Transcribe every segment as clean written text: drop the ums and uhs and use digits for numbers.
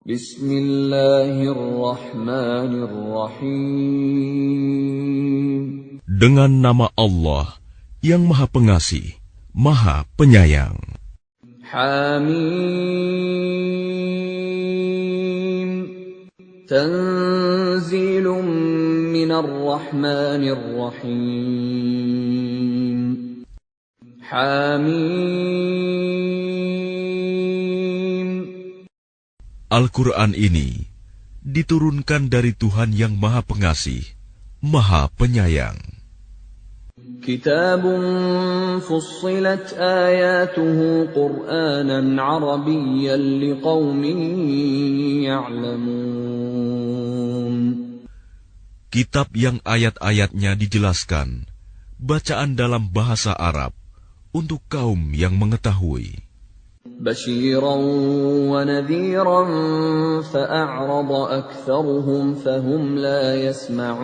Bismillahirrahmanirrahim. Dengan nama Allah yang Maha Pengasih, Maha Penyayang. Hamim. Tanzilun minar rahmanir rahim. Hamim. Al-Quran ini diturunkan dari Tuhan yang Maha Pengasih, Maha Penyayang. Kitabun fussilat ayatuhu Qur'anan Arabiyyan liqaumin ya'lamun. Kitab yang ayat-ayatnya dijelaskan, bacaan dalam bahasa Arab, untuk kaum yang mengetahui. Basyiran wa nadhiran fa'a'rada aktsaruhum fahum la yasma'un.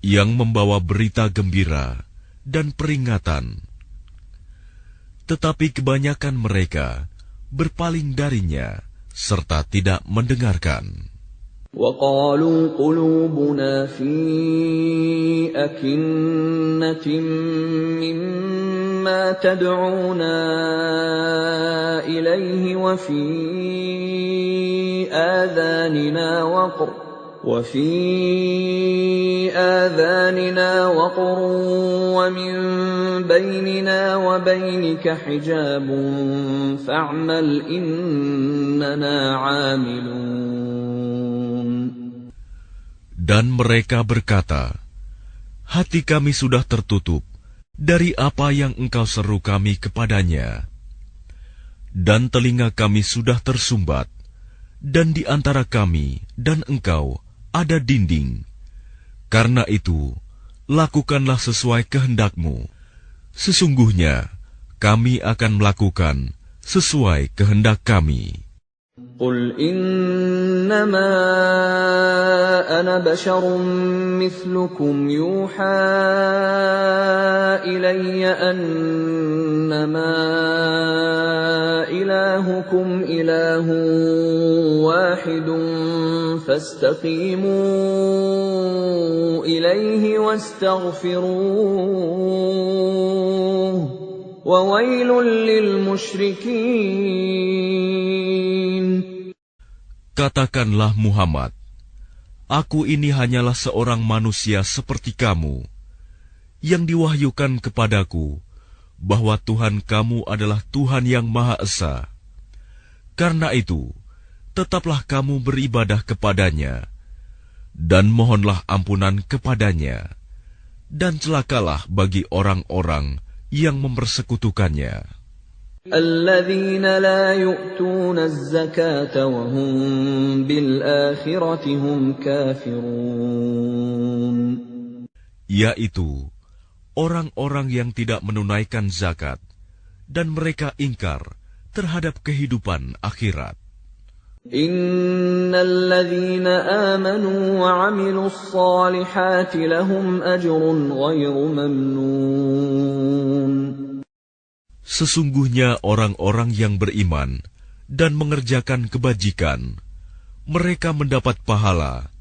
Yang membawa berita gembira dan peringatan. Tetapi kebanyakan mereka berpaling darinya serta tidak mendengarkan. وَقَالُوا قُلُوبُنَا فِي أَكِنَّةٍ مِّمَّا تَدْعُونَا إِلَيْهِ وَفِي آذَانِنَا وَقْرٌ وَمِن بَيْنِنَا وَبَيْنِكَ حِجَابٌ فَاعْمَلْ إِنَّنَا عَامِلُونَ. Dan mereka berkata, hati kami sudah tertutup dari apa yang engkau seru kami kepadanya. Dan telinga kami sudah tersumbat, dan di antara kami dan engkau ada dinding. Karena itu, lakukanlah sesuai kehendakmu. Sesungguhnya, kami akan melakukan sesuai kehendak kami. قُلْ إِنَّمَا أَنَا بَشَرٌ مِّثْلُكُمْ يُوحَىٰ إِلَيَّ أَنَّمَا إِلَٰهُكُمْ إِلَٰهٌ وَاحِدٌ فَاسْتَقِيمُوا إِلَيْهِ وَاسْتَغْفِرُوهُ وَوَيْلٌ لِّلْمُشْرِكِينَ. Katakanlah Muhammad, aku ini hanyalah seorang manusia seperti kamu, yang diwahyukan kepadaku bahwa Tuhan kamu adalah Tuhan yang Maha Esa. Karena itu, tetaplah kamu beribadah kepadanya, dan mohonlah ampunan kepadanya, dan celakalah bagi orang-orang yang mempersekutukannya. الَّذِينَ لَا يُؤْتُونَ الزَّكَاةَ وَهُمْ بِالْآخِرَةِ هُمْ كَافِرُونَ. Yaitu orang-orang yang tidak menunaikan zakat dan mereka ingkar terhadap kehidupan akhirat. إِنَّ الَّذِينَ آمَنُوا وَعَمِلُوا الصَّالِحَاتِ لَهُمْ أَجْرٌ غَيْرُ مَمْنُونٍ. Sesungguhnya orang-orang yang beriman dan mengerjakan kebajikan, mereka mendapat pahala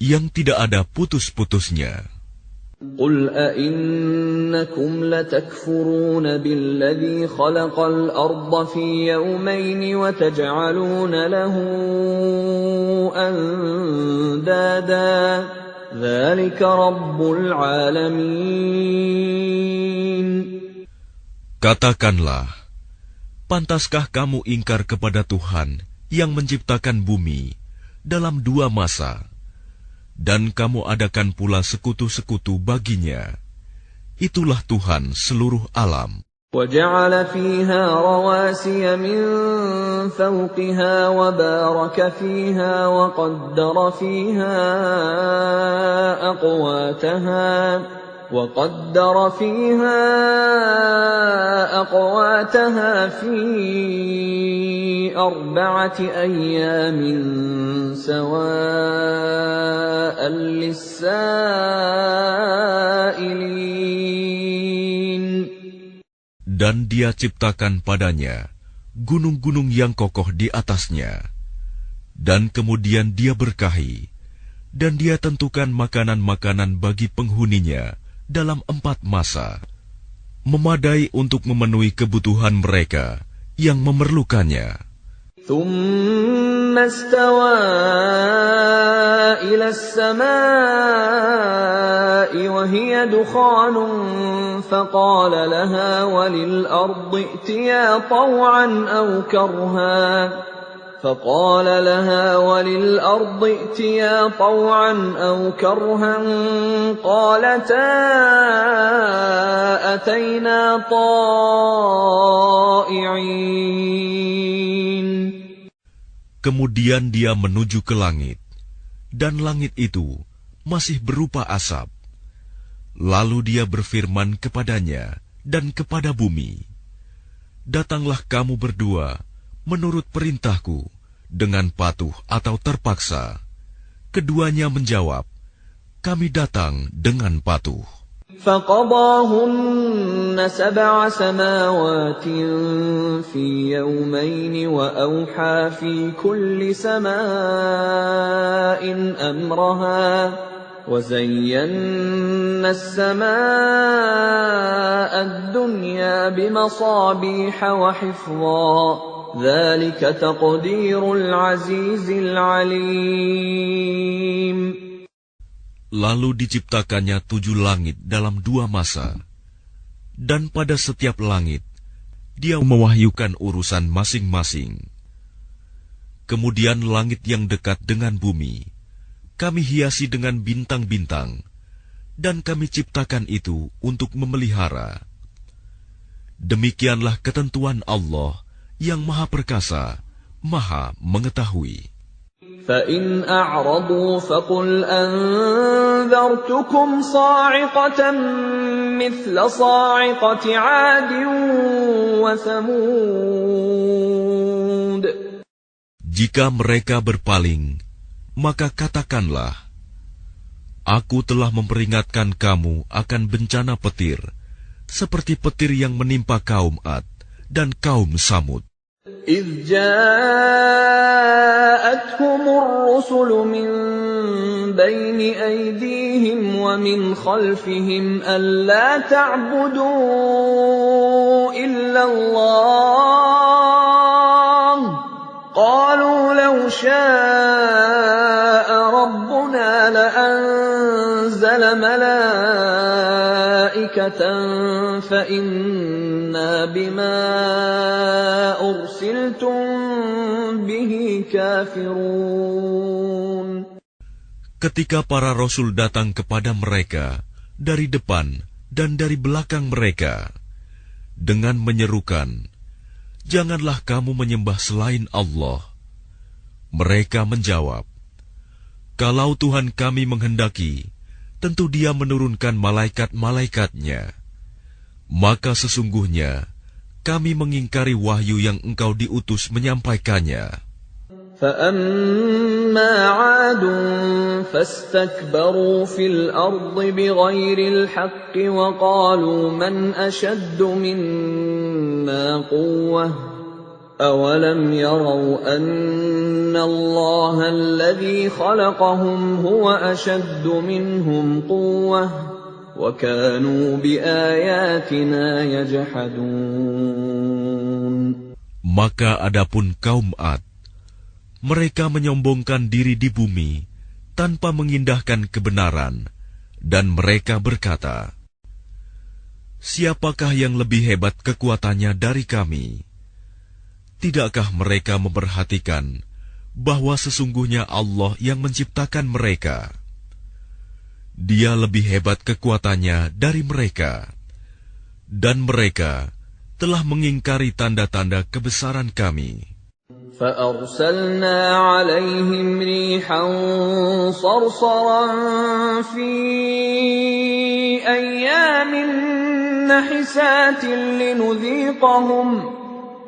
yang tidak ada putus-putusnya. قُلْ أَإِنَّكُمْ لَتَكْفُرُونَ بِالَّذِي خَلَقَ الْأَرْضَ فِي يَوْمَيْنِ وَتَجْعَلُونَ لَهُ أَندَادًا ذَلِكَ رَبُّ الْعَالَمِينَ. Katakanlah, pantaskah kamu ingkar kepada Tuhan yang menciptakan bumi dalam 2 masa, dan kamu adakan pula sekutu-sekutu baginya? Itulah Tuhan seluruh alam. وَجَعَلَ فِيهَا رَوَاسِيَ مِن فَوْقِهَا وَبَارَكَ فِيهَا وَقَدَّرَ فِيهَا أَقْوَاتَهَا فِي 4 أَيَّامٍ سَوَاءً لِلسَّائِلِينَ. Dan Dia ciptakan padanya gunung-gunung yang kokoh di atasnya. Dan kemudian Dia berkahi, dan Dia tentukan makanan-makanan bagi penghuninya dalam 4 masa, memadai untuk memenuhi kebutuhan mereka yang memerlukannya. ثم استوى إلى السماء وهي دخان فقال لها وللأرض ائتيا طوعا أو كرها قالتا أتينا طائعين. Kemudian Dia menuju ke langit, dan langit itu masih berupa asap. Lalu Dia berfirman kepadanya dan kepada bumi, "Datanglah kamu berdua menurut perintahku dengan patuh atau terpaksa." Keduanya menjawab, "Kami datang dengan patuh." فقضاهن 7 سماوات في يومين وأوحى في كل سماء أمرها وزينا السماء الدنيا بمصابيح وحفظا ذلك تقدير العزيز العليم. Lalu diciptakannya 7 langit dalam 2 masa, dan pada setiap langit Dia mewahyukan urusan masing-masing. Kemudian langit yang dekat dengan bumi Kami hiasi dengan bintang-bintang, dan Kami ciptakan itu untuk memelihara. Demikianlah ketentuan Allah yang Maha Perkasa, Maha Mengetahui. فَإِنْ أَعْرَضُوا فَقُلْ أَنذَرْتُكُمْ صَاعِقَةً مِثْلَ صَاعِقَةِ عَادٍ وَثَمُودَ. Jika mereka berpaling, maka katakanlah, Aku telah memperingatkan kamu akan bencana petir, seperti petir yang menimpa kaum Ad dan kaum Samud. إِذْ جَاءَتْهُمُ الرُّسُلُ مِنْ بَيْنِ أَيْدِيهِمْ وَمِنْ خَلْفِهِمْ أَلَّا تَعْبُدُوا إِلَّا اللَّهَ قَالُوا لَوْ شَاءَ رَبُّنَا لَأَنزَلَ مَلَائِكَةً فَإِنَّا بِمَا أُرْسِلْتُم بِهِ كَافِرُونَ. Ketika para rasul datang kepada mereka dari depan dan dari belakang mereka dengan menyerukan, "Janganlah kamu menyembah selain Allah." Mereka menjawab, "Kalau Tuhan kami menghendaki, tentu Dia menurunkan malaikat-malaikatnya. Maka sesungguhnya kami mengingkari wahyu yang Engkau diutus menyampaikannya." فَأَمَّا عَادٌ فَاسْتَكْبَرُوا فِي الْأَرْضِ بِغَيْرِ الْحَقِّ وَقَالُوا مَنْ أَشَدُّ مِنَّا قُوَّةً أَوَلَمْ يَرَوْا أَنَّ اللَّهَ الَّذِي خَلَقَهُمْ هُوَ أَشَدُّ مِنْهُمْ قُوَّةً وَكَانُوا بِآيَاتِنَا يَجْحَدُونَ. Maka adapun kaum Ad, mereka menyombongkan diri di bumi tanpa mengindahkan kebenaran, dan mereka berkata, "Siapakah yang lebih hebat kekuatannya dari kami?" Tidakkah mereka memperhatikan bahwa sesungguhnya Allah yang menciptakan mereka? Dia lebih hebat kekuatannya dari mereka, dan mereka telah mengingkari tanda-tanda kebesaran kami. فَأَرْسَلْنَا عَلَيْهِمْ رِيحًا صَرْصَرًا فِي أَيَّامٍ نَحِسَاتٍ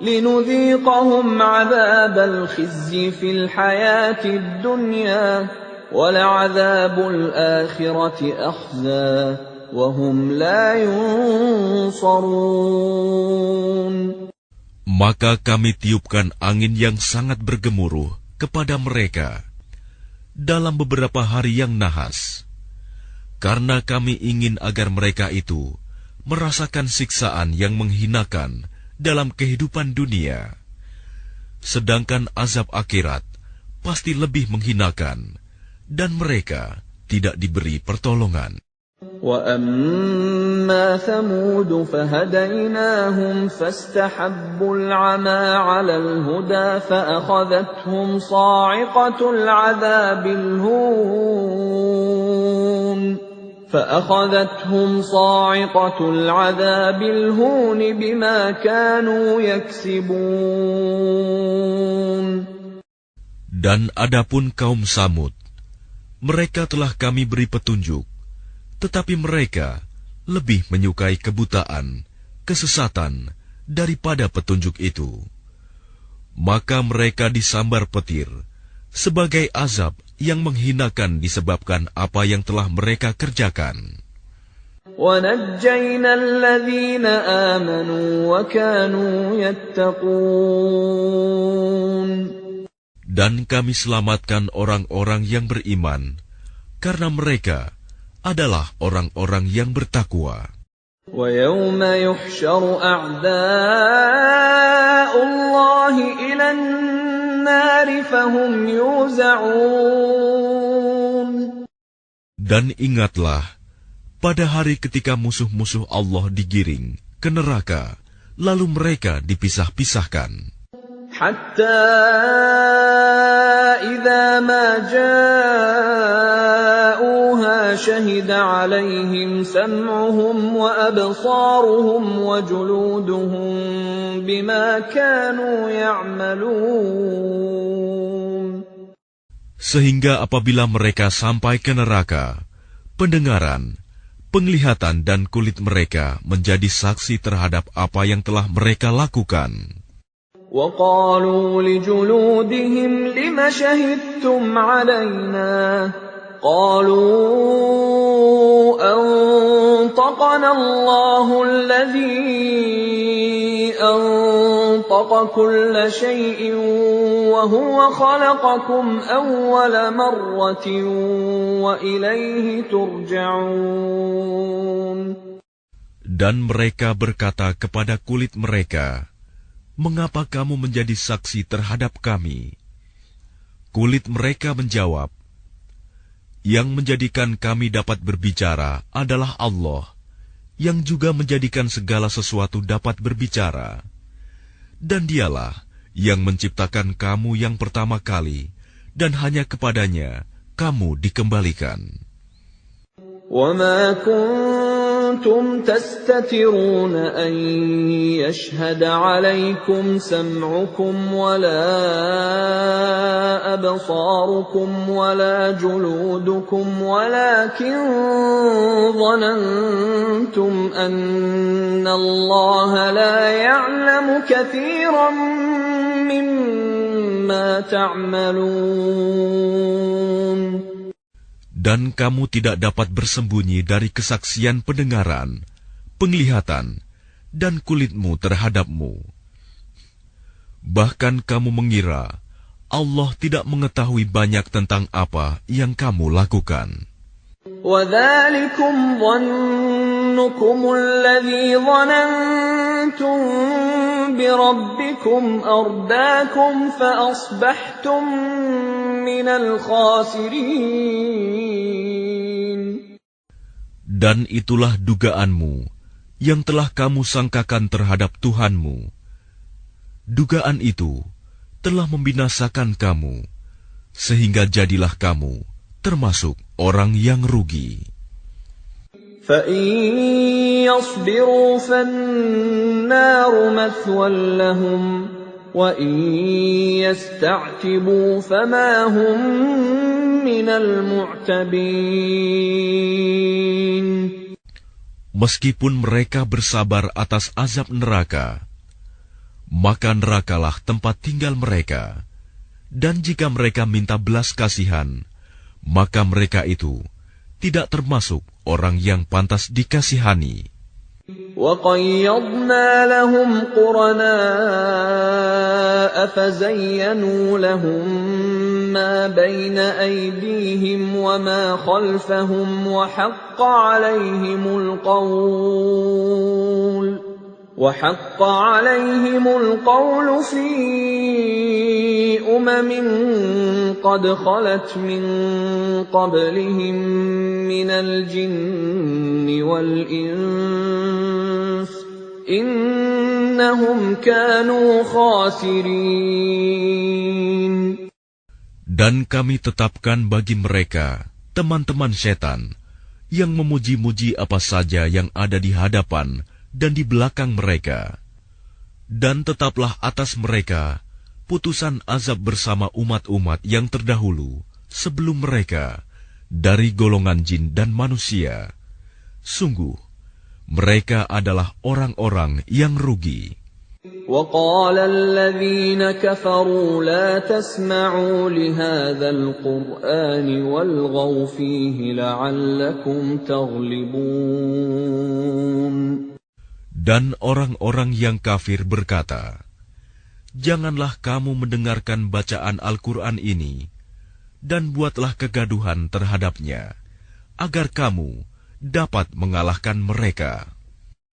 لِنُذِيقَهُمْ عَذَابَ الْخِزْيِ فِي الْحَيَاةِ الدُّنْيَا وَلَعَذَابُ الْآخِرَةِ أَخْزَىٰ وَهُمْ لَا يُنصَرُونَ. Maka kami tiupkan angin yang sangat bergemuruh kepada mereka dalam beberapa hari yang nahas, karena kami ingin agar mereka itu merasakan siksaan yang menghinakan dalam kehidupan dunia, sedangkan azab akhirat pasti lebih menghinakan, dan mereka tidak diberi pertolongan. وَأَمَّا ثَمُودُ فَهَدَيْنَاهُمْ فَاسْتَحَبُّوا الْعَمَى عَلَى الْهُدَى فَأَخَذَتْهُمْ صَاعِقَةُ الْعَذَابِ الْهُونِ بِمَا كَانُوا يَكْسِبُونَ. Dan adapun kaum Samud, mereka telah kami beri petunjuk, tetapi mereka lebih menyukai kebutaan, kesesatan, daripada petunjuk itu. Maka mereka disambar petir, sebagai azab yang menghinakan disebabkan apa yang telah mereka kerjakan. وَنَجَّيْنَا الَّذِينَ آمَنُوا وَكَانُوا يَتَّقُونَ. Dan kami selamatkan orang-orang yang beriman, karena mereka adalah orang-orang yang bertakwa. وَيَوْمَ يُحْشَرُ أَعْدَاءُ اللَّهِ إِلَى النَّارِ فَهُمْ يُوزَعُونَ. Dan ingatlah, pada hari ketika musuh-musuh Allah digiring ke neraka, lalu mereka dipisah-pisahkan. حَتَّى إِذَا مَا جَاءُوهَا شَهِدَ عَلَيْهِمْ سَمْعُهُمْ وَأَبْصَارُهُمْ وَجُلُودُهُمْ بِمَا كَانُوا يَعْمَلُونَ. Sehingga apabila mereka sampai ke neraka, pendengaran, penglihatan dan kulit mereka menjadi saksi terhadap apa yang telah mereka lakukan. وَقَالُوا لِجُلُودِهِمْ لِمَ شَهِدتُّمْ عَلَيْنَا قَالُوا أَنطَقَنَا اللَّهُ الَّذِي أَنطَقَ كُلَّ شَيْءٍ وَهُوَ خَلَقَكُمْ أَوَّلَ مَرَّةٍ وَإِلَيْهِ تُرْجَعُونَ. Dan mereka berkata kepada kulit mereka, "Mengapa kamu menjadi saksi terhadap kami?" Kulit mereka menjawab, "Yang menjadikan kami dapat berbicara adalah Allah, yang juga menjadikan segala sesuatu dapat berbicara. Dan Dialah yang menciptakan kamu yang pertama kali, dan hanya kepadanya kamu dikembalikan." وَمَا كُنتُمْ تَسْتَتِرُونَ أَن يَشْهَدَ عَلَيْكُمْ سَمْعُكُمْ وَلَا أَبْصَارُكُمْ وَلَا جُلُودُكُمْ وَلَكِنْ ظَنَنْتُمْ أَنَّ اللَّهَ لَا يَعْلَمُ كَثِيرًا مِّمَّا تَعْمَلُونَ. Dan kamu tidak dapat bersembunyi dari kesaksian pendengaran, penglihatan, dan kulitmu terhadapmu. Bahkan kamu mengira Allah tidak mengetahui banyak tentang apa yang kamu lakukan. وَذَلِكُمْ ظَنُّكُمُ الَّذِي ظَنَنْتُمْ بِرَبِّكُمْ أَرْدَاكُمْ فَأَصْبَحْتُمْ مِنَ الْخَاسِرِينَ. Dan itulah dugaanmu yang telah kamu sangkakan terhadap Tuhanmu. Dugaan itu telah membinasakan kamu, sehingga jadilah kamu termasuk orang yang rugi. فَإِن يَصْبِرُوا فَالنَّارُ مَثْوًى لَّهُمْ وَإِن يَسْتَعْتِبُوا فَمَا هُم مِّنَ الْمُعْتَبِينَ. Meskipun mereka bersabar atas azab neraka, maka nerakalah tempat tinggal mereka. Dan jika mereka minta belas kasihan, maka mereka itu tidak termasuk orang yang pantas dikasihani. وَقَيَّضْنَا لَهُمْ قُرَنَاءَ فَزَيَّنُوا لَهُم مَّا بَيْنَ أَيْدِيهِمْ وَمَا خَلْفَهُمْ وَحَقَّ عَلَيْهِمُ الْقَوْلُ فِي أُمَمٍ قَدْ خَلَتْ مِن قَبْلِهِم مِّنَ الْجِنِّ وَالْإِنسِ ۖ إِنَّهُمْ كَانُوا خَاسِرِينَ. Dan kami tetapkan bagi mereka teman-teman setan yang memuji-muji apa saja yang ada di hadapan dan di belakang mereka. Dan tetaplah atas mereka putusan azab bersama umat-umat yang terdahulu sebelum mereka dari golongan jin dan manusia. Sungguh, mereka adalah orang-orang yang rugi. وَقَالَ الَّذِينَ كَفَرُوا لَا تَسْمَعُوا لِهَذَا الْقُرْآنِ وَالْغَوْا فِيهِ لَعَلَّكُمْ تَغْلِبُونَ. Dan orang-orang yang kafir berkata, "Janganlah kamu mendengarkan bacaan Al-Quran ini, dan buatlah kegaduhan terhadapnya, agar kamu dapat mengalahkan mereka."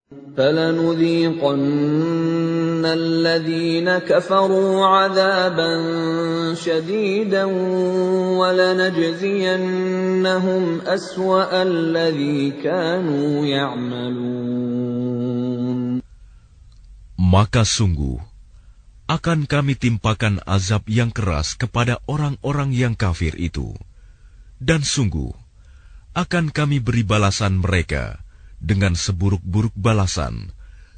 فَلَنُذِيقَنَّ الَّذِينَ كَفَرُوا عَذَابًا شَدِيدًا وَلَنَجْزِيَنَّهُمْ أَسْوَأَ الَّذِي كَانُوا يَعْمَلُونَ. Maka sungguh akan kami timpakan azab yang keras kepada orang-orang yang kafir itu, dan sungguh akan kami beri balasan mereka dengan seburuk-buruk balasan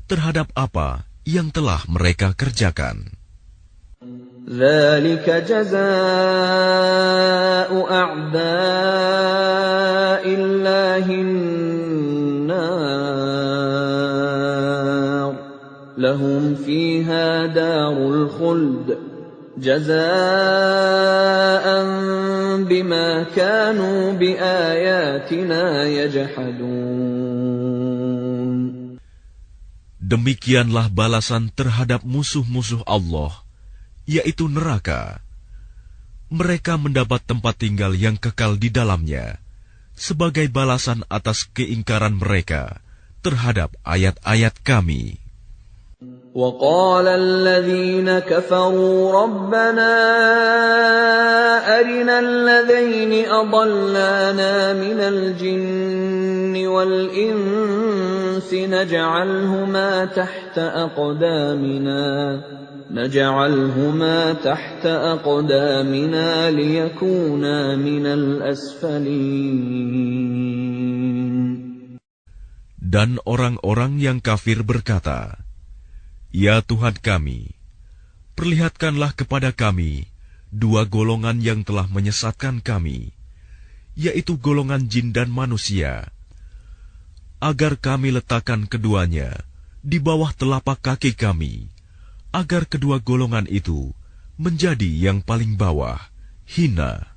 terhadap apa yang telah mereka kerjakan. ذَلِكَ جَزَاءُ أَعْدَاءِ اللَّهِ النَّارُ لَهُمْ فِيهَا دَارُ الْخُلْدِ جَزَاءً بِمَا كَانُوا بِآيَاتِنَا يَجْحَدُونَ. Demikianlah balasan terhadap musuh-musuh Allah, yaitu neraka. Mereka mendapat tempat tinggal yang kekal di dalamnya, sebagai balasan atas keingkaran mereka terhadap ayat-ayat Kami. وَقَالَ الَّذِينَ كَفَرُوا رَبَّنَا أَرِنَا الَّذَيْنِ أَضَلَّانَا مِنَ الْجِنِّ وَالْإِنسِ نَجْعَلْهُمَا تَحْتَ أَقْدَامِنَا لِيَكُونَا مِنَ الْأَسْفَلِينَ. Dan orang-orang yang kafir berkata, "Ya Tuhan kami, perlihatkanlah kepada kami dua golongan yang telah menyesatkan kami, yaitu golongan jin dan manusia, agar kami letakkan keduanya di bawah telapak kaki kami, agar kedua golongan itu menjadi yang paling bawah, hina."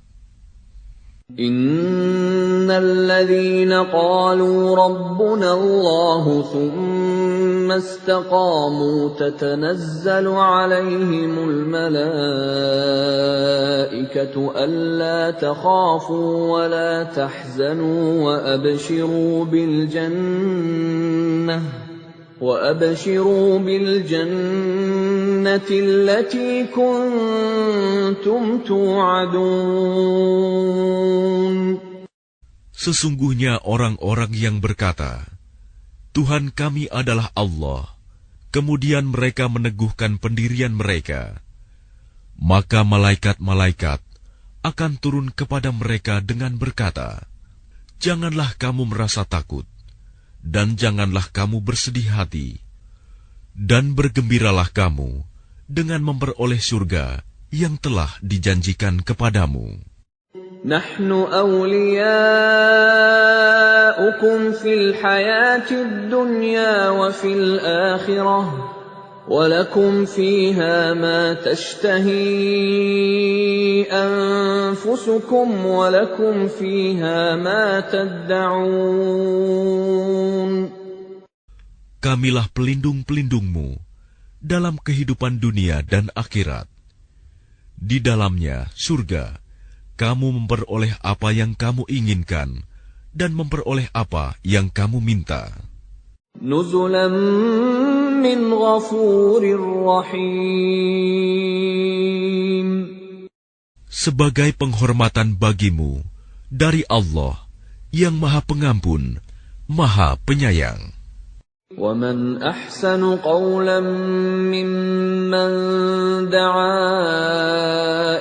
Innal ladzina qalu rabbuna Allah thumma istaqamu tatanazzalu alaihimul malaikatu alla takhafu wa la tahzanu wa abshiru bil jannati allati kuntum tu'adun. Sesungguhnya orang-orang yang berkata, "Tuhan kami adalah Allah," kemudian mereka meneguhkan pendirian mereka, maka malaikat-malaikat akan turun kepada mereka dengan berkata, "Janganlah kamu merasa takut, dan janganlah kamu bersedih hati, dan bergembiralah kamu dengan memperoleh surga yang telah dijanjikan kepadamu." Nahnu awliyaukum fil hayatid dunya wa fil akhirah wa lakum fiha ma tashtahi anfusukum wa lakum fiha ma tad'un. kamilah pelindung-pelindungmu dalam kehidupan dunia dan akhirat. Di dalamnya, surga, kamu memperoleh apa yang kamu inginkan dan memperoleh apa yang kamu minta. Nuzulan min ghafurir rahim. Sebagai penghormatan bagimu dari Allah yang Maha Pengampun, Maha Penyayang. وَمَنْ أَحْسَنُ قَوْلًا مِّمَّنْ دَعَا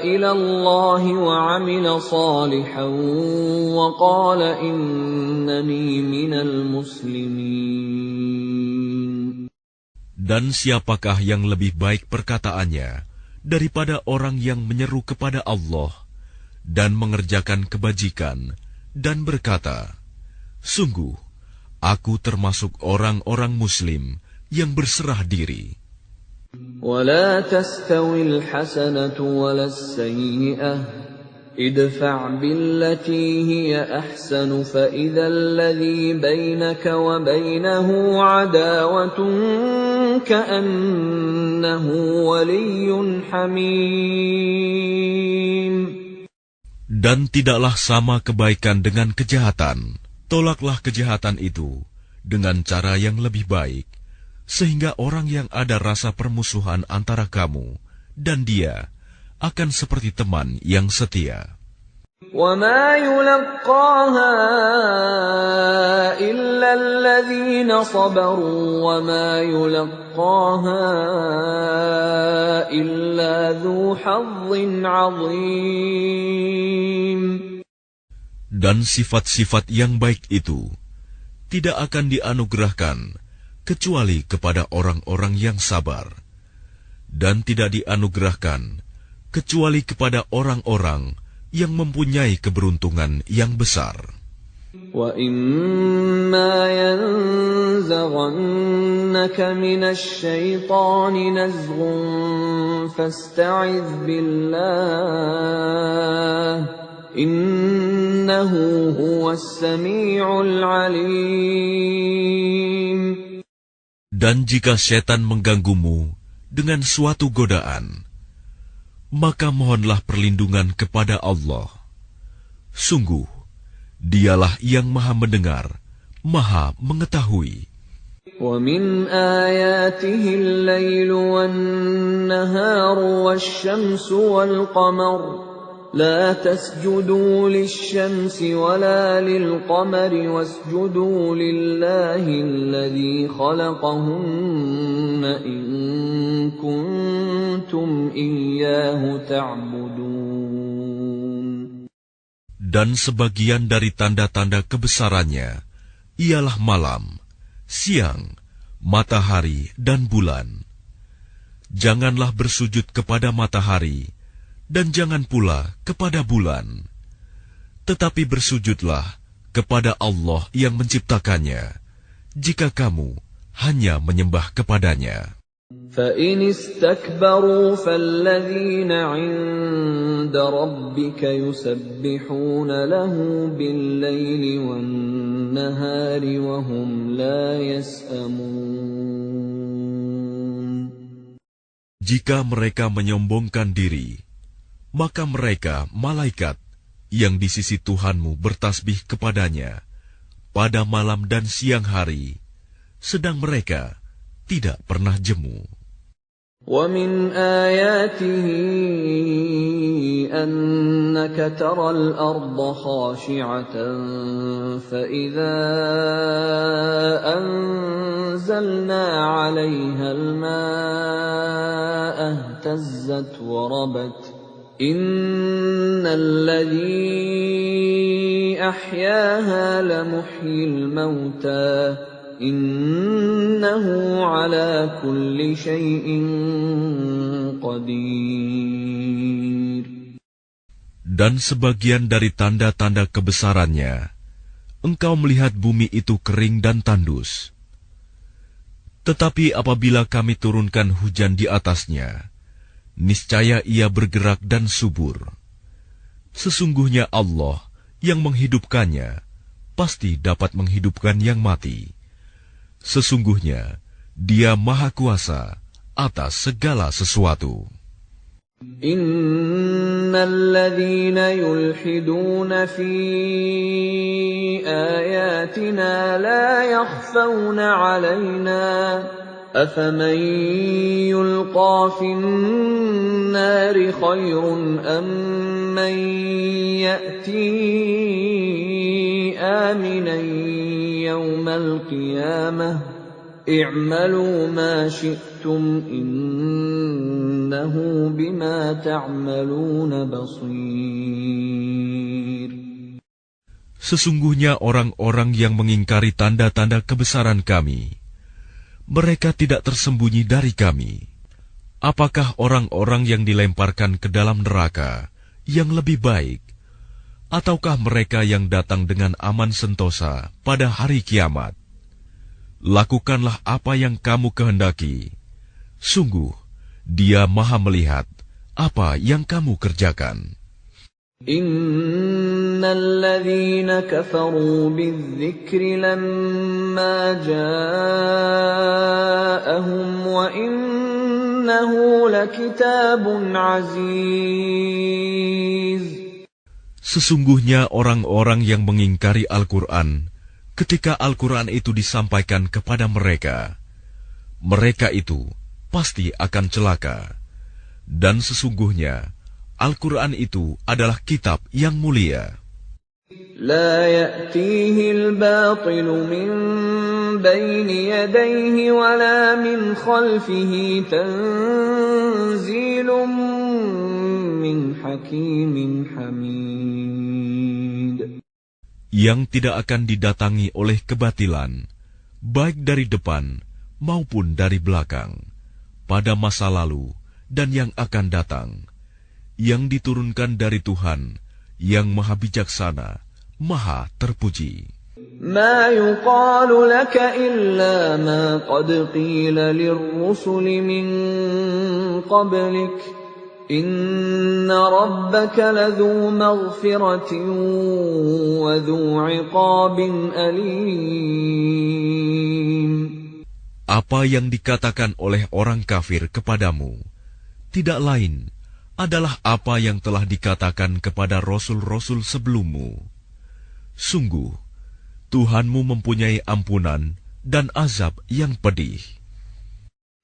إِلَى اللَّهِ وَعَمِلَ صَالِحًا وَقَالَ إِنَّنِي مِنَ الْمُسْلِمِينَ. Dan siapakah yang lebih baik perkataannya daripada orang yang menyeru kepada Allah dan mengerjakan kebajikan dan berkata, sungguh, aku termasuk orang-orang Muslim yang berserah diri. وَلَا تَسْتَوِي الْحَسَنَةُ وَلَا السَّيِّئَةُ ادْفَعْ بِالَّتِي هِيَ أَحْسَنُ فَإِذَا الَّذِي بَيْنَكَ وَبَيْنَهُ عَدَاوَةٌ كَأَنَّهُ وَلِيٌّ حَمِيمٌ. Dan tidaklah sama kebaikan dengan kejahatan. Tolaklah kejahatan itu dengan cara yang lebih baik, sehingga orang yang ada rasa permusuhan antara kamu dan dia akan seperti teman yang setia. وَمَا يُلَقَّاهَا إِلَّا الَّذِينَ صَبَرُوا وَمَا يُلَقَّاهَا إِلَّا ذُو حَظٍّ عَظِيمٍ. Dan sifat-sifat yang baik itu tidak akan dianugerahkan kecuali kepada orang-orang yang sabar, dan tidak dianugerahkan kecuali kepada orang-orang yang mempunyai keberuntungan yang besar. وَإِمَّا يَنزَغَنَّكَ مِنَ الشَّيْطَانِ نَزْغٌ فَاسْتَعِذْ بِاللَّهِ إِنَّهُ هُوَ السَّمِيعُ الْعَلِيمُ. Dan jika setan mengganggumu dengan suatu godaan, maka mohonlah perlindungan kepada Allah. Sungguh, Dialah yang Maha Mendengar, Maha Mengetahui. وَمِنْ آيَاتِهِ اللَّيْلُ وَالنَّهَارُ وَالشَّمْسُ وَالْقَمَرُ لَا تَسْجُدُوا لِلشَّمْسِ وَلَا لِلْقَمَرِ وَاسْجُدُوا لِلَّهِ الَّذِي خَلَقَهُنَّ إِن كُنتُمْ إِيَّاهُ تَعْبُدُونَ. Dan sebagian dari tanda-tanda kebesarannya ialah malam, siang, matahari, dan bulan. Janganlah bersujud kepada matahari, dan jangan pula kepada bulan. Tetapi bersujudlah kepada Allah yang menciptakannya, jika kamu hanya menyembah kepadanya. فَإِنِ اسْتَكْبَرُوا فَالَّذِينَ عِندَ رَبِّكَ يُسَبِّحُونَ لَهُ بِاللَّيْلِ وَالنَّهَارِ وَهُمْ لَا يَسْأَمُونَ. Jika mereka menyombongkan diri, maka mereka, malaikat, yang di sisi Tuhanmu bertasbih kepadanya pada malam dan siang hari, sedang mereka tidak pernah jemu. وَمِنْ آيَاتِهِ أَنَّكَ تَرَى الْأَرْضَ خَاشِعَةً فَإِذَا أَنزَلْنَا عَلَيْهَا الْمَاءَ اهْتَزَّتْ وَرَبَتْ إِنَّ الَّذِي أَحْيَاهَا لَمُحْيِي الْمَوْتَى Innahu ala kulli syai'in qadir. Dan sebagian dari tanda-tanda kebesarannya, engkau melihat bumi itu kering dan tandus. Tetapi apabila kami turunkan hujan di atasnya, niscaya ia bergerak dan subur. Sesungguhnya Allah yang menghidupkannya, pasti dapat menghidupkan yang mati. Sesungguhnya Dia Maha Kuasa atas segala sesuatu. Innal ladzina yulhiduna fi ayatina la yakhfawna 'alaina afaman yulqa fin nari khairun amman ya'ti aminan yawmal qiyamah i'malu ma syi'tum innahu bima ta'maluna basir. Sesungguhnya orang-orang yang mengingkari tanda-tanda kebesaran Kami, mereka tidak tersembunyi dari Kami. Apakah orang-orang yang dilemparkan ke dalam neraka yang lebih baik, ataukah mereka yang datang dengan aman sentosa pada hari kiamat? Lakukanlah apa yang kamu kehendaki. Sungguh, Dia Maha melihat apa yang kamu kerjakan. Innal ladzina kafaru bidzikri lamma ja'ahum wa innahu lakitabun aziz. Sesungguhnya orang-orang yang mengingkari Al-Quran ketika Al-Quran itu disampaikan kepada mereka, mereka itu pasti akan celaka. Dan sesungguhnya Al-Quran itu adalah kitab yang mulia. La ya'tihi al-batilu min bayni yadayhi wa la min khalfihi tanzilun min hakimin hamid. Yang tidak akan didatangi oleh kebatilan, baik dari depan maupun dari belakang, pada masa lalu dan yang akan datang, yang diturunkan dari Tuhan yang Maha Bijaksana, Maha Terpuji. Ma yuqalu laka illa ma qad qila lirrusuli min qablik inna rabbaka ladhu maghfiratin wa dhu 'iqabin alim. Apa yang dikatakan oleh orang kafir kepadamu tidak lain adalah apa yang telah dikatakan kepada rasul-rasul sebelummu. Sungguh, Tuhanmu mempunyai ampunan dan azab yang pedih.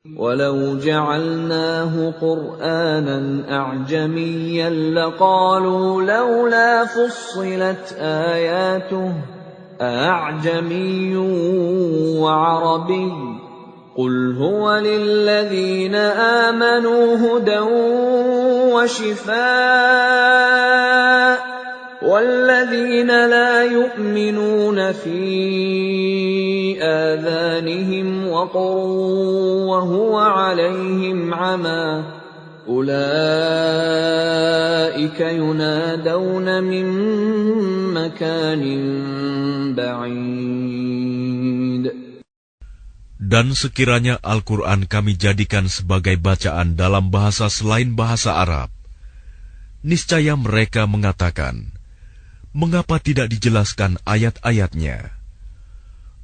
Walau ja'alnahu Qur'anan a'jamiyyan laqalu laula fussilat ayatuhu a'jamiyyun wa 'arabiyyun قل هو للذين آمنوا هدى وشفاء والذين لا يؤمنون في آذانهم وقر وهو عليهم عمى أولئك ينادون من مكان بعيد. Dan sekiranya Al-Quran kami jadikan sebagai bacaan dalam bahasa selain bahasa Arab, niscaya mereka mengatakan, mengapa tidak dijelaskan ayat-ayatnya?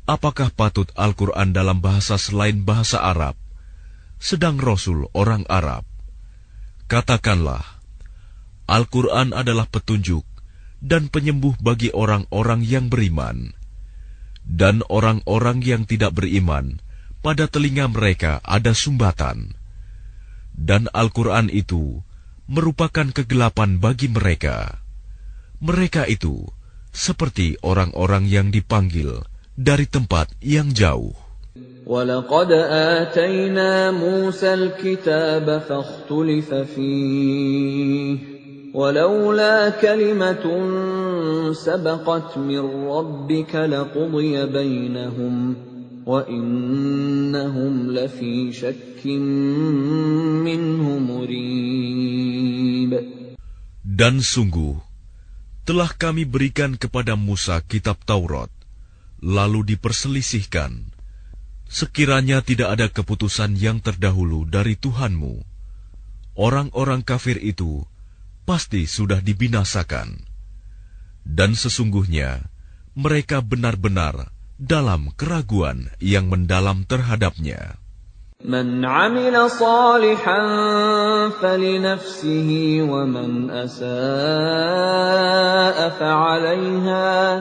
Apakah patut Al-Quran dalam bahasa selain bahasa Arab, sedang Rasul orang Arab? Katakanlah, Al-Quran adalah petunjuk dan penyembuh bagi orang-orang yang beriman, dan orang-orang yang tidak beriman, pada telinga mereka ada sumbatan, dan Al-Quran itu merupakan kegelapan bagi mereka. Mereka itu seperti orang-orang yang dipanggil dari tempat yang jauh. وَلَقَدْ آتَيْنَا مُوسَى الْكِتَابَ فَاخْتُلِفَ فِيهِ وَلَوْلَا كَلِمَةٌ سَبَقَتْ مِنْ رَبِّكَ لَقُضِيَ بَيْنَهُمْ وَإِنَّهُمْ لَفِي شَكٍّ مِّنْهُ مُرِيبٍ. Dan sungguh, telah kami berikan kepada Musa kitab Taurat, lalu diperselisihkan. Sekiranya tidak ada keputusan yang terdahulu dari Tuhanmu, orang-orang kafir itu pasti sudah dibinasakan. Dan sesungguhnya mereka benar-benar dalam keraguan yang mendalam terhadapnya. Man 'amila shalihan falinafsihi wa man asaa'a fa'alayha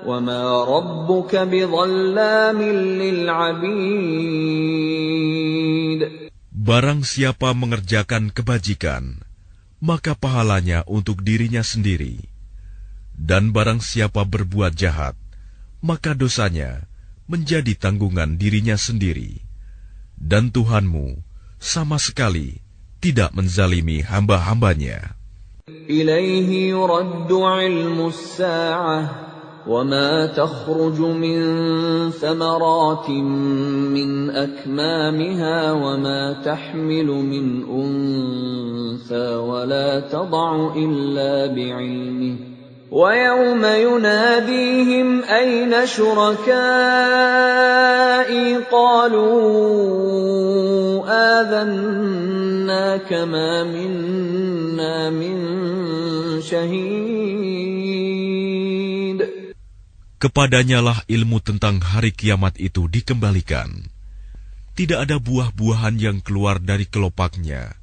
wa ma rabbuka bidhallamin lil 'abid. Barang siapa mengerjakan kebajikan, maka pahalanya untuk dirinya sendiri. Dan barang siapa berbuat jahat, maka dosanya menjadi tanggungan dirinya sendiri. Dan Tuhanmu sama sekali tidak menzalimi hamba-hambanya. Ilaihi yuraddu 'ilmus sa'ah wa ma takhruju min thamaratin min akmamiha wa ma tahmilu min untha wa la tad'u illa bi'ilmihi. وَيَوْمَ يُنَادِيهِمْ أَيْنَ شُرَكَائِي قَالُوا آذَنَّاكَ مَا مِنَّا مِنْ شَهِيدٍ. Kepadanyalah ilmu tentang hari kiamat itu dikembalikan. Tidak ada buah-buahan yang keluar dari kelopaknya,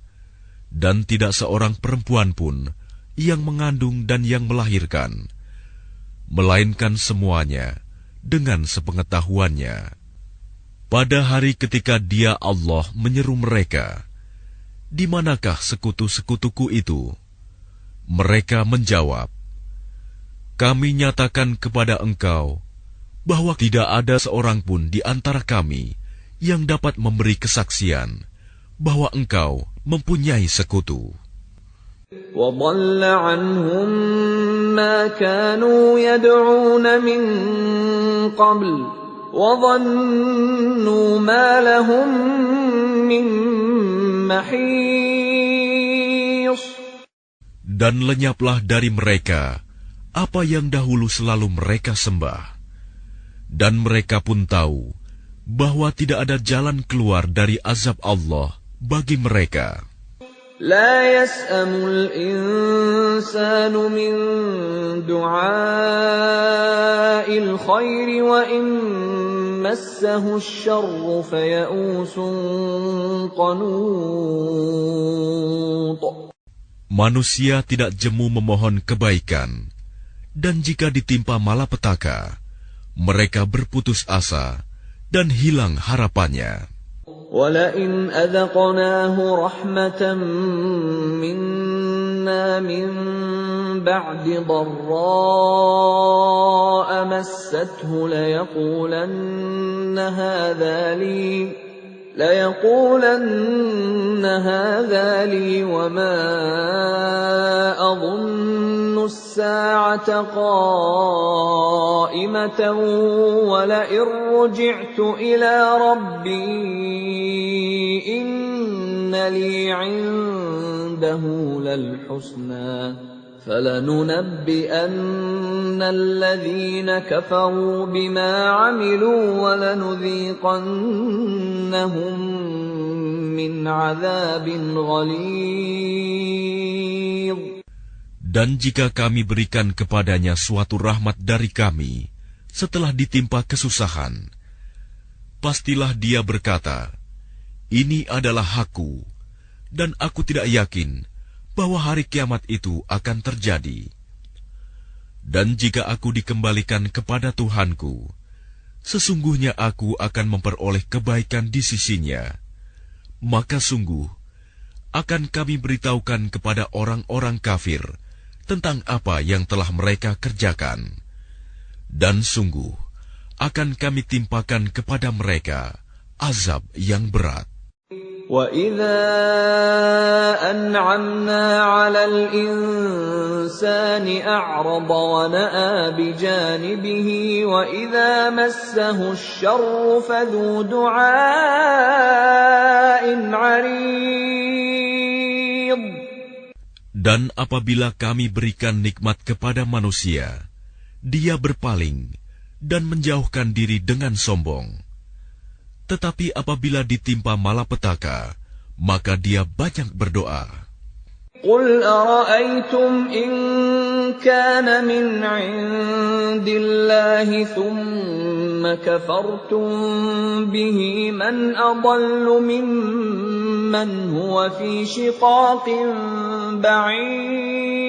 dan tidak seorang perempuan pun yang mengandung dan yang melahirkan, melainkan semuanya dengan sepengetahuannya. Pada hari ketika Dia Allah menyeru mereka, "Di manakah sekutu-sekutuku itu?" Mereka menjawab, "Kami nyatakan kepada engkau bahwa tidak ada seorang pun di antara kami yang dapat memberi kesaksian bahwa engkau mempunyai sekutu." وَضَلَّ عَنْهُمْ مَا كَانُوا يَدْعُونَ مِنْ قَبْلُ وَظَنُّوا مَا لَهُمْ مِنْ مَحِيصٍ. Dan lenyaplah dari mereka apa yang dahulu selalu mereka sembah. Dan mereka pun tahu bahwa tidak ada jalan keluar dari azab Allah bagi mereka. لا يسأم الإنسان من دعاء الخير وإن مسه الشر فيئوس قنوط. Manusia tidak jemu memohon kebaikan, dan jika ditimpa malapetaka, mereka berputus asa dan hilang harapannya. وَلَئِنْ أَذَقْنَاهُ رَحْمَةً مِنَّا مِنْ بَعْدِ ضَرَّاءَ مَسَّتْهُ لَيَقُولَنَّ هَذَا لِي وَمَا أَظُنُّ السَّاعَةَ قَائِمَةً وَلَئِنْ رُجِعْتُ إِلَى رَبِّي إِنَّ لِي عِندَهُ لَلْحُسْنَى فَلَنُنَبِّئَنَّ الَّذِينَ كَفَرُوا بِمَا عَمِلُوا وَلَنُذِيقَنَّهُم مِّنْ عَذَابٍ غَلِيظٍ. Dan jika kami berikan kepadanya suatu rahmat dari kami setelah ditimpa kesusahan, pastilah dia berkata, "Ini adalah hakku, dan aku tidak yakin bahwa hari kiamat itu akan terjadi." Dan jika aku dikembalikan kepada Tuhanku, sesungguhnya aku akan memperoleh kebaikan di sisinya, maka sungguh akan kami beritahukan kepada orang-orang kafir tentang apa yang telah mereka kerjakan. Dan sungguh akan kami timpakan kepada mereka azab yang berat. وَإِذَا أَنْعَمْنَا عَلَى الْإِنسَانِ أَعْرَضَ وَنَأَىٰ بِجَانِبِهِ وَإِذَا مَسَّهُ الشَّرُّ فَذُو دُعَاءٍ عَرِيضٍ. Dan apabila kami berikan nikmat kepada manusia, dia berpaling dan menjauhkan diri dengan sombong. Tetapi apabila ditimpa malapetaka, maka dia banyak berdoa. قُلْ أَرَأَيْتُمْ إِنْ كَانَ مِنْ عِنْدِ اللَّهِ ثُمَّ كفرتم به من أضل ممن هو في شقاق بعيد.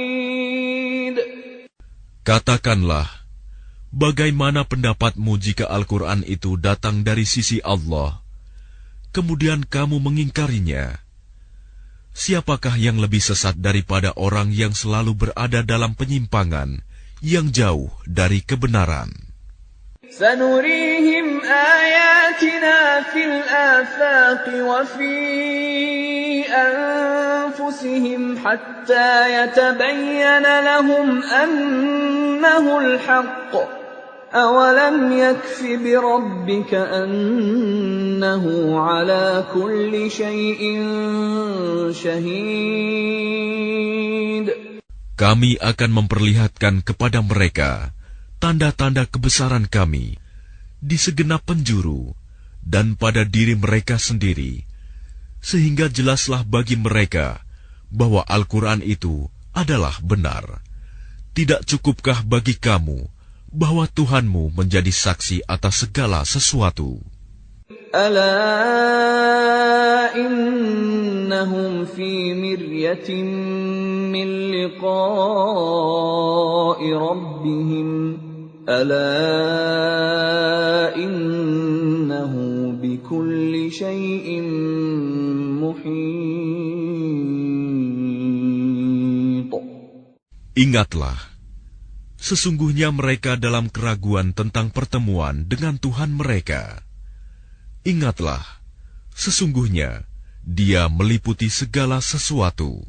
Katakanlah, bagaimana pendapatmu jika Al-Quran itu datang dari sisi Allah, kemudian kamu mengingkarinya? Siapakah yang lebih sesat daripada orang yang selalu berada dalam penyimpangan yang jauh dari kebenaran? سنريهم آياتنا في الآفاق وفي أنفسهم حتى يتبين لهم أنه الحق أولم يكف بربك أنه على كل شيء شهيد. Kami akan memperlihatkan kepada mereka tanda-tanda kebesaran kami di segenap penjuru dan pada diri mereka sendiri, sehingga jelaslah bagi mereka bahwa Al-Quran itu adalah benar. Tidak cukupkah bagi kamu bahwa Tuhanmu menjadi saksi atas segala sesuatu? Ala innahum fi miryatin min liqa'i rabbihim. Ala innahu bikulli syai'in muhit. Ingatlah, sesungguhnya mereka dalam keraguan tentang pertemuan dengan Tuhan mereka. Ingatlah, sesungguhnya Dia meliputi segala sesuatu.